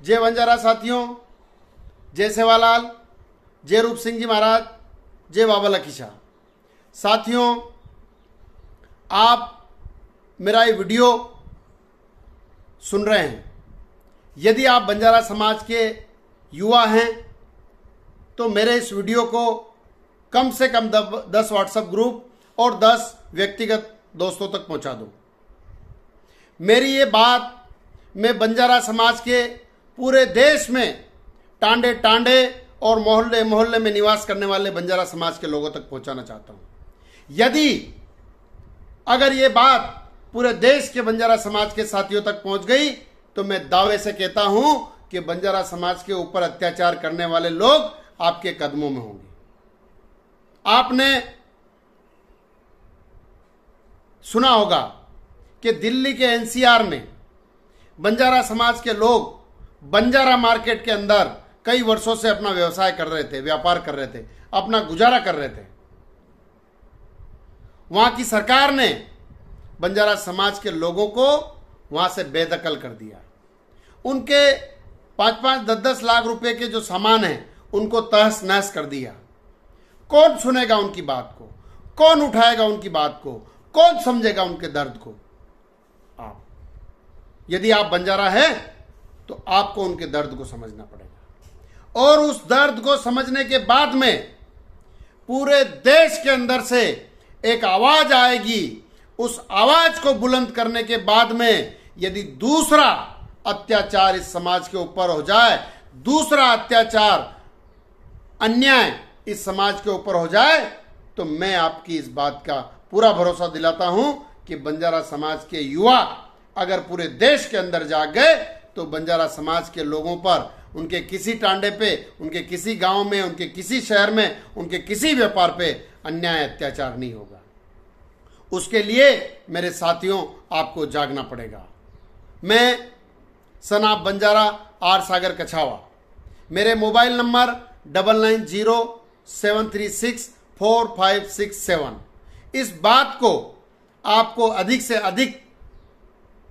जय बंजारा साथियों, जय सेवालाल, जय रूप सिंह जी महाराज, जय बाबा लकी शाह। साथियों, आप मेरा ये वीडियो सुन रहे हैं। यदि आप बंजारा समाज के युवा हैं तो मेरे इस वीडियो को कम से कम 10 व्हाट्सएप ग्रुप और 10 व्यक्तिगत दोस्तों तक पहुंचा दो। मेरी ये बात मैं बंजारा समाज के पूरे देश में टांडे टांडे और मोहल्ले मोहल्ले में निवास करने वाले बंजारा समाज के लोगों तक पहुंचाना चाहता हूं। यदि अगर ये बात पूरे देश के बंजारा समाज के साथियों तक पहुंच गई तो मैं दावे से कहता हूं कि बंजारा समाज के ऊपर अत्याचार करने वाले लोग आपके कदमों में होंगे। आपने सुना होगा कि दिल्ली के एनसीआर में बंजारा समाज के लोग बंजारा मार्केट के अंदर कई वर्षों से अपना व्यवसाय कर रहे थे, व्यापार कर रहे थे, अपना गुजारा कर रहे थे। वहां की सरकार ने बंजारा समाज के लोगों को वहां से बेदखल कर दिया। उनके 5-5, 10-10 लाख रुपए के जो सामान हैं उनको तहस नहस कर दिया। कौन सुनेगा उनकी बात को? कौन उठाएगा उनकी बात को? कौन समझेगा उनके दर्द को? आप, यदि आप बंजारा हैं तो आपको उनके दर्द को समझना पड़ेगा। और उस दर्द को समझने के बाद में पूरे देश के अंदर से एक आवाज आएगी। उस आवाज को बुलंद करने के बाद में यदि दूसरा अत्याचार इस समाज के ऊपर हो जाए, दूसरा अत्याचार, अन्याय इस समाज के ऊपर हो जाए, तो मैं आपकी इस बात का पूरा भरोसा दिलाता हूं कि बंजारा समाज के युवा अगर पूरे देश के अंदर जाग गए तो बंजारा समाज के लोगों पर, उनके किसी टांडे पे, उनके किसी गांव में, उनके किसी शहर में, उनके किसी व्यापार पे अन्याय अत्याचार नहीं होगा। उसके लिए मेरे साथियों आपको जागना पड़ेगा। मैं सनाब बंजारा आर सागर कछावा, मेरे मोबाइल नंबर 9907364567। इस बात को आपको अधिक से अधिक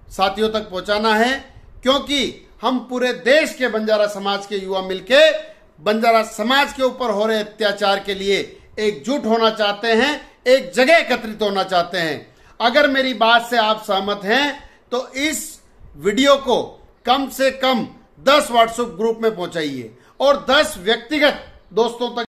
साथियों तक पहुंचाना है, क्योंकि हम पूरे देश के बंजारा समाज के युवा मिलके बंजारा समाज के ऊपर हो रहे अत्याचार के लिए एकजुट होना चाहते हैं, एक जगह एकत्रित होना चाहते हैं। अगर मेरी बात से आप सहमत हैं तो इस वीडियो को कम से कम 10 व्हाट्सएप ग्रुप में पहुंचाइए और 10 व्यक्तिगत दोस्तों तक